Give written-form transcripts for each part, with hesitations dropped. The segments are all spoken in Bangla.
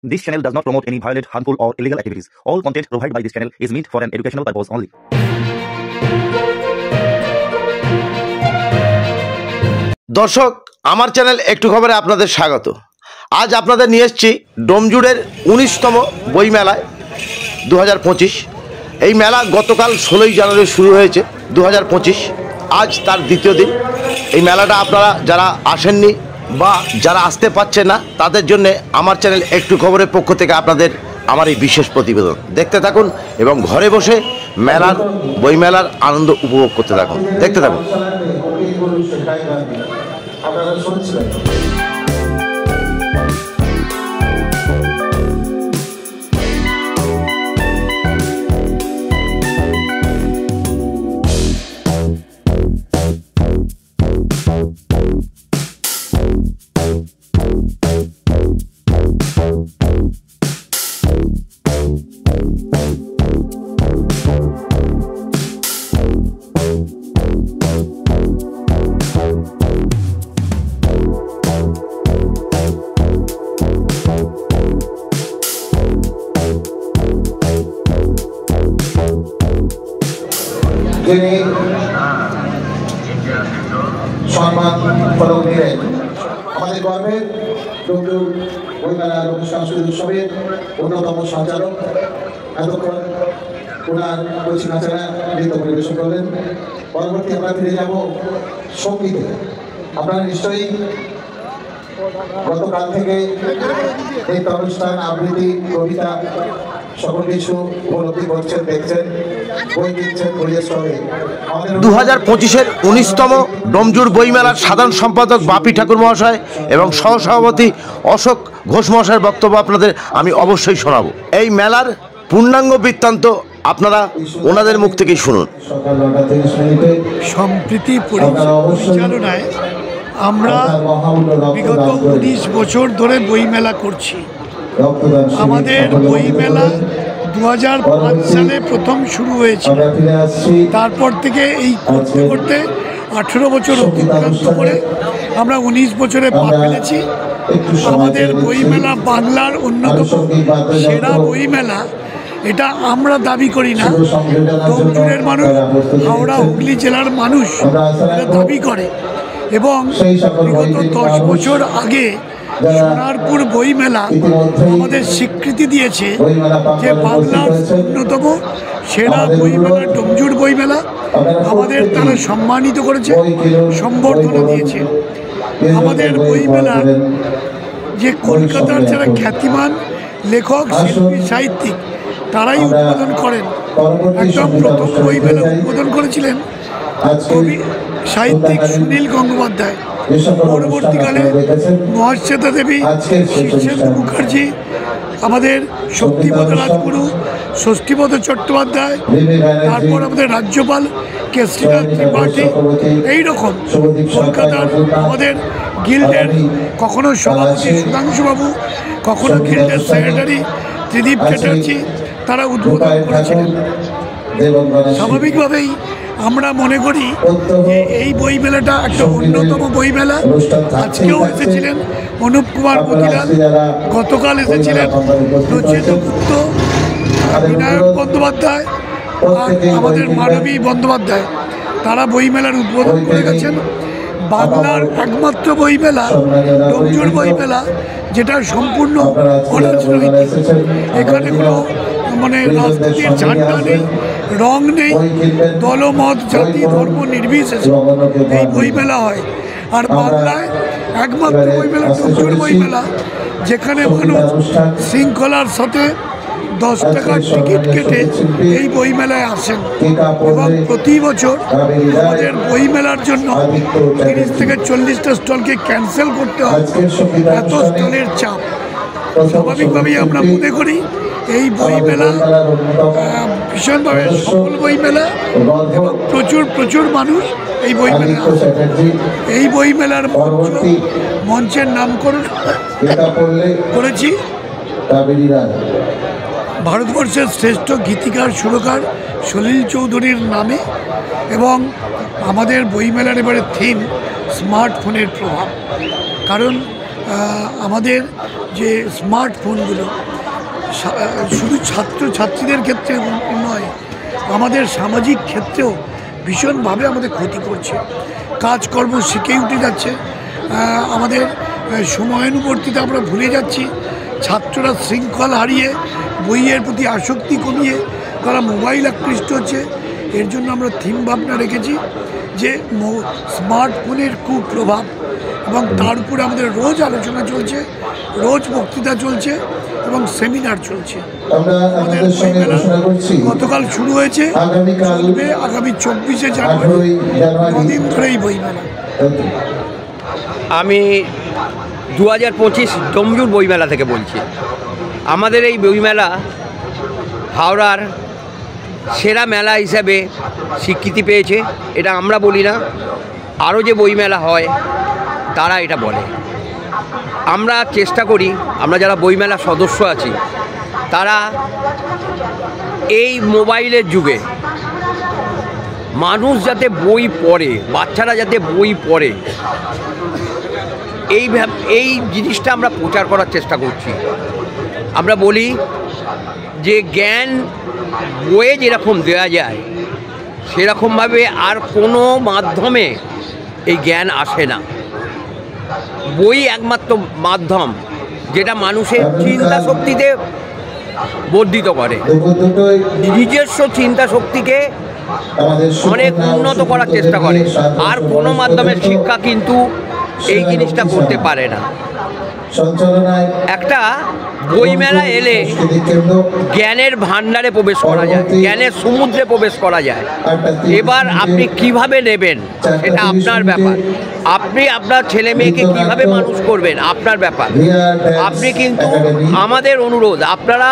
This channel does not promote any violent, harmful, or illegal activities. All content provided by this channel is meant for an educational purpose only. দর্শক, আমার চ্যানেল একটু খবরে আপনাদের স্বাগত। আজ আপনাদের নিয়ে এসেছি ডোমজুড়ের 19তম বইমেলায় 2025। এই মেলা গতকাল 16ই জানুয়ারি শুরু হয়েছে 2025। আজ তার দ্বিতীয় দিন। এই মেলাটা আপনারা যারা আসেননি বা যারা আসতে পারছেন না তাদের জন্য আমার চ্যানেল একটু খবরের পক্ষ থেকে আপনাদের আমার এই বিশেষ প্রতিবেদন দেখতে থাকুন এবং ঘরে বসে মেলার বইমেলার আনন্দ উপভোগ করতে থাকুন। দেখতে থাকুন। যিনি সম্মান ফলক দিলেন আমাদের গর্বের ডোমজুড় বইমেলা লোক সাংস্কৃতিক উৎসবের অন্যতম সঞ্চালক এতক্ষণ ওনার পরিচালনা নৃত্য পরিবেশন করলেন। পরবর্তী আমরা ফিরে যাব সঙ্গীতে। আপনারা নিশ্চয়ই গতকাল থেকে এই অনুষ্ঠান আবৃত্তি কবিতা সকল কিছু উপলব্ধি করছেন, দেখছেন, বই কিনছেন, বইয়ের সঙ্গে 2025-এর 19তম ডোমজুড় বইমেলার সাধারণ সম্পাদক বাপি ঠাকুর মহাশয় এবং সহসভাপতি অশোক ঘোষ মহাশয়ের বক্তব্য আপনাদের আমি অবশ্যই শোনাবো। এই মেলার পূর্ণাঙ্গ বৃত্তান্ত আপনারা ওনাদের মুখ থেকেই শুনুন। সম্প্রীতি পরিচালনায় আমরা বিগত 19 বছর ধরে বইমেলা করছি। আমাদের বইমেলা 2005 সালে প্রথম শুরু হয়েছিল। তারপর থেকে এই করতে করতে 18 বছর অতিক্রান্ত করে আমরা 19 বছরে পা ফেলেছি। আমাদের বইমেলা বাংলার অন্যতম সেরা বইমেলা, এটা আমরা দাবি করি না, ডোমজুড়ের মানুষ, হাওড়া হুগলি জেলার মানুষ এটা দাবি করে। এবং বিগত 10 বছর আগে সোনারপুর বইমেলা আমাদের স্বীকৃতি দিয়েছে যে বাংলার অন্যতম সেরা বইমেলা ডোমজুড় বইমেলা। আমাদের তারা সম্মানিত করেছে, সম্বর্ধনা দিয়েছে। আমাদের বইমেলা যে কলকাতার যারা খ্যাতিমান লেখক, শিল্পী, সাহিত্যিক তারাই উদ্বোধন করেন। একদম প্রথম বইমেলা উদ্বোধন করেছিলেন কবি সাহিত্যিক সুনীল গঙ্গোপাধ্যায়। পরবর্তীকালে মহাশ্বেতা দেবী, শীর্ষেন্দু মুখার্জি, আমাদের শক্তিপদ রাজগুরু, ষষ্ঠীপদ চট্টোপাধ্যায়, তারপর আমাদের রাজ্যপাল কেশরীনাথ ত্রিপাঠী, এইরকম কলকাতার আমাদের গিল্ডের কখনো সভাপতি সুধাংশুবাবু, কখনো গিল্ডের সেক্রেটারি ত্রিদীপ চ্যাটার্জি তারা উদ্বোধন করেছিলেন। স্বাভাবিকভাবেই আমরা মনে করি যে এই বইমেলাটা একটা অন্যতম বইমেলা। আজকেও এসেছিলেন অনুপ কুমার মতিলাল, গতকাল এসেছিলেন রচিত গুপ্ত, বিনায়ক বন্দ্যোপাধ্যায় আর আমাদের মানবী বন্দ্যোপাধ্যায়। তারা বইমেলার উদ্বোধন করে গেছেন। বাংলার একমাত্র বইমেলা ডোমজুড় বইমেলা, যেটা সম্পূর্ণ অরাজনৈতিক। এখানে কোনো রাজনীতির ঝান্ডা নেই, রং নেই, দলমত, জাতি, ধর্ম নির্বিশেষে এই বইমেলা হয়। আর বাংলায় একমাত্র বইমেলা ডোমজুড় বইমেলা, যেখানে মানুষ শৃঙ্খলার সাথে 10 টাকার টিকিট কেটে এই বইমেলায় আসেন। এবং প্রতি বছর আমাদের বইমেলার জন্য 30 থেকে 40টা স্টলকে ক্যান্সেল করতে হয়, এত স্টলের চাপ। স্বাভাবিকভাবেই আমরা মনে করি এই বইমেলা ভীষণভাবে সফল বইমেলা এবং প্রচুর প্রচুর মানুষ এই বইমেলা আসে। এই বইমেলার মঞ্চের নামকরণ করেছি ভারতবর্ষের শ্রেষ্ঠ গীতিকার সুরকার সলিল চৌধুরীর নামে। এবং আমাদের বইমেলার এবারে থিম স্মার্টফোনের প্রভাব। কারণ আমাদের যে স্মার্টফোনগুলো শুধু ছাত্রছাত্রীদের ক্ষেত্রে নয়, আমাদের সামাজিক ক্ষেত্রেও ভীষণভাবে আমাদের ক্ষতি করছে। কাজকর্ম শিখেই উঠে যাচ্ছে, আমাদের সময়ানুবর্তিতা আমরা ভুলে যাচ্ছি। ছাত্ররা শৃঙ্খলা হারিয়ে বইয়ের প্রতি আসক্তি কমিয়ে তারা মোবাইল আকৃষ্ট হচ্ছে। এর জন্য আমরা থিম ভাবনা রেখেছি যে স্মার্টফোনের কুপ্রভাব, এবং তার উপরে আমাদের রোজ আলোচনা চলছে, রোজ বক্তৃতা চলছে এবং সেমিনার চলছে। গতকাল শুরু হয়েছে, চলবে আগামী 24শে জানুয়ারি, 9 দিন ধরে এই বইমেলা। আমি 2025 ডোমজুড় বইমেলা থেকে বলছি। আমাদের এই বইমেলা হাওড়ার সেরা মেলা হিসাবে স্বীকৃতি পেয়েছে। এটা আমরা বলি না, আরও যে বইমেলা হয় তারা এটা বলে। আমরা চেষ্টা করি, আমরা যারা বইমেলার সদস্য আছি তারা এই মোবাইলের যুগে মানুষ যাতে বই পড়ে, বাচ্চারা যাতে বই পড়ে, এই জিনিসটা আমরা প্রচার করার চেষ্টা করছি। আমরা বলি যে জ্ঞান বইয়ে যেরকম দেওয়া যায় সেরকমভাবে আর কোনো মাধ্যমে এই জ্ঞান আসে না। বই একমাত্র মাধ্যম যেটা মানুষের চিন্তা শক্তিতে বর্ধিত করে, নিজস্ব চিন্তা শক্তিকে অনেক উন্নত করার চেষ্টা করে। আর কোনো মাধ্যমের শিক্ষা কিন্তু এই জিনিসটা করতে পারে না। একটা বইমেলা এলে জ্ঞানের ভাণ্ডারে প্রবেশ করা যায়, জ্ঞানের সমুদ্রে প্রবেশ করা যায়। এবার আপনি কিভাবে নেবেন সেটা আপনার ব্যাপার। আপনি আপনার ছেলে মেয়েকে কিভাবে মানুষ করবেন আপনার ব্যাপার। আপনি কিন্তু আমাদের অনুরোধ, আপনারা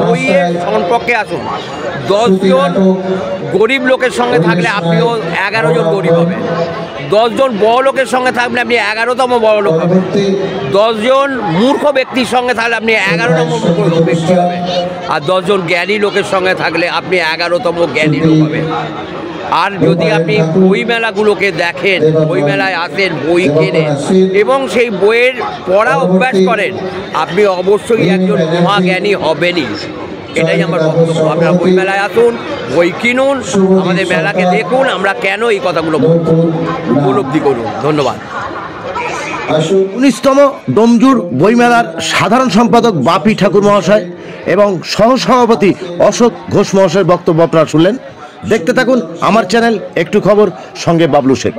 বইয়ের সম্পর্কে আসুন। 10 জন গরিব লোকের সঙ্গে থাকলে আপনিও 11 জন গরিব হবেন। 10 জন বড় লোকের সঙ্গে থাকলে আপনি 11তম বড় লোক হবেন। 10 জন মূর্খ ব্যক্তির সঙ্গে থাকলে আপনি 11তম মূর্খ ব্যক্তি হবেন। আর 10 জন জ্ঞানী লোকের সঙ্গে থাকলে আপনি 11তম জ্ঞানী লোক হবেন। আর যদি আপনি বইমেলাগুলোকে দেখেন, বইমেলায় আসেন, বই কেনেন এবং সেই বইয়ের পড়া অভ্যাস করেন, আপনি অবশ্যই একজন মহাজ্ঞানী হবেনই। এটাই আমার বক্তব্য। আপনারা বইমেলায় আসুন, বই কিনুন, আমাদের মেলাকে দেখুন, আমরা কেন এই কথাগুলো উপলব্ধি করুন। ধন্যবাদ। 19তম ডোমজুড় বইমেলার সাধারণ সম্পাদক বাপি ঠাকুর মহাশয় এবং সহসভাপতি অশোক ঘোষ মহাশয়ের বক্তব্য আপনারা শুনলেন। দেখতে থাকুন আমার চ্যানেল একটু খবর, সঙ্গে বাবলু শেখ।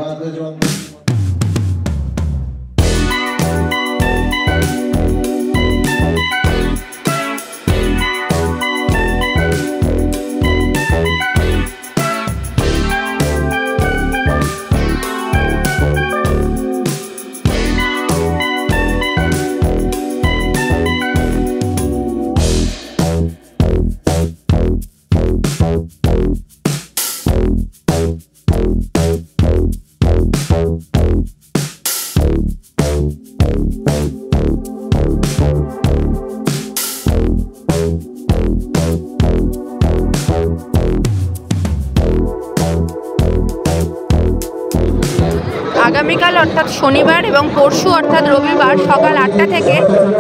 আগামীকাল অর্থাৎ শনিবার এবং পরশু অর্থাৎ রবিবার সকাল 8টা থেকে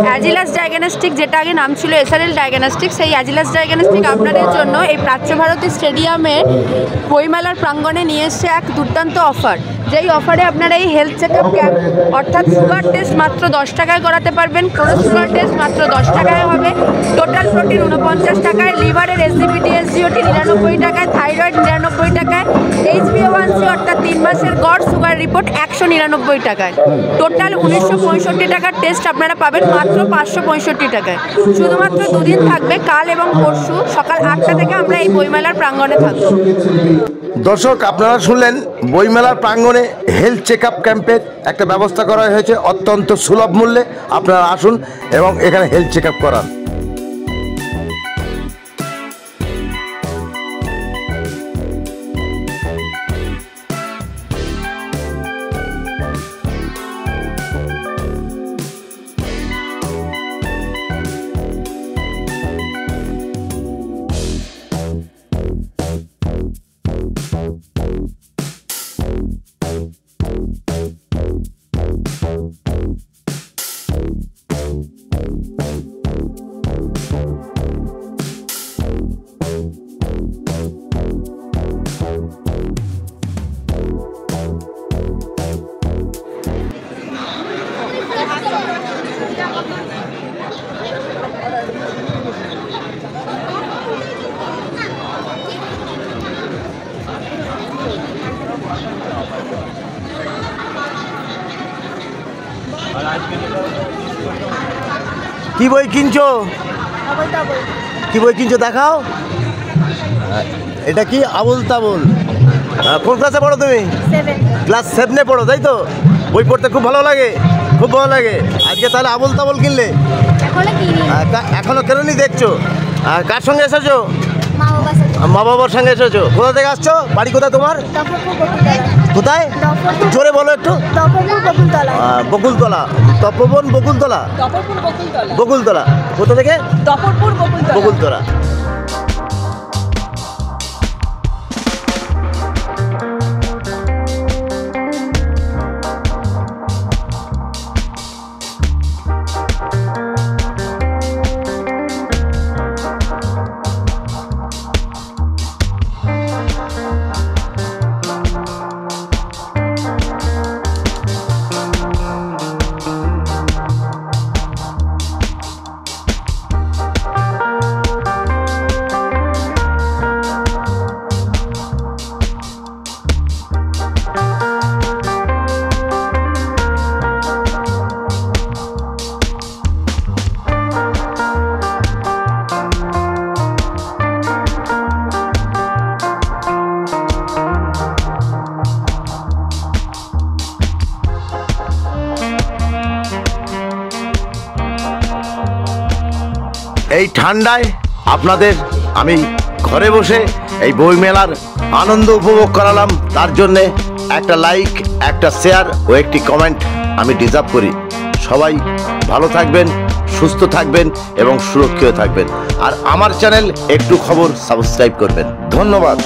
অ্যাজিলাস ডায়াগনস্টিক, যেটা আগে নাম ছিল SRL ডায়াগনস্টিক, সেই অ্যাজিলাস ডায়াগনস্টিক আপনাদের জন্য এই প্রাচ্যভারতী স্টেডিয়ামের বইমেলার প্রাঙ্গণে নিয়ে এসছে এক দুর্দান্ত অফার। যেই অফারে আপনারা এই হেলথ চেকআপ ক্যাম্প অর্থাৎ সুগার টেস্ট মাত্র 10 টাকায় করাতে পারবেন, কোলেস্টেরল টেস্ট মাত্র 10 টাকায় হবে, টোটাল প্রোটিন 49 টাকায়, লিভারের SGPT SGOT 99 টাকায়, থাইরয়েড 99 টাকায়, HbA1c অর্থাৎ 3 মাসের গড় সুগার রিপোর্ট 199 টাকায়। টোটাল 1965 টাকার টেস্ট আপনারা পাবেন মাত্র 565 টাকায়। শুধুমাত্র 2 দিন থাকবে, কাল এবং পরশু সকাল 8টা থেকে আমরা এই বইমেলার প্রাঙ্গণে থাকব। দর্শক, আপনারা শুনলেন বইমেলার প্রাঙ্গণে হেলথ চেক আপ ক্যাম্পের একটা ব্যবস্থা করা হয়েছে অত্যন্ত সুলভ মূল্যে। আপনারা আসুন এবং এখানে হেলথ চেক আপ করান। কি বই কিনছো? কি বই কিনছো দেখাও। এটা কি? আবুল তাবুল। কোন ক্লাসে পড়ো তুমি? ক্লাস 7-এ পড়ো, তাই তো? বই পড়তে খুব ভালো লাগে, খুব ভালো লাগে। আজকে তাহলে আবুল তাবুল কিনলে? এখনো কেননি দেখছো? কার সঙ্গে এসেছো? মা বাবার সঙ্গে এসেছো। কোথা থেকে আসছো? বাড়ি কোথায় তোমার? কোথায়? জোরে বলো একটু। বকুলতলা। তপবন বকুলতলা। বকুলতলা। কোথা থেকে? বকুলতলা। এই ঠান্ডায় আপনাদের আমি ঘরে বসে এই বইমেলার আনন্দ উপভোগ করালাম, তার জন্যে একটা লাইক, একটা শেয়ার ও একটি কমেন্ট আমি ডিজার্ভ করি। সবাই ভালো থাকবেন, সুস্থ থাকবেন এবং সুরক্ষিত থাকবেন। আর আমার চ্যানেল একটু খবর সাবস্ক্রাইব করবেন। ধন্যবাদ।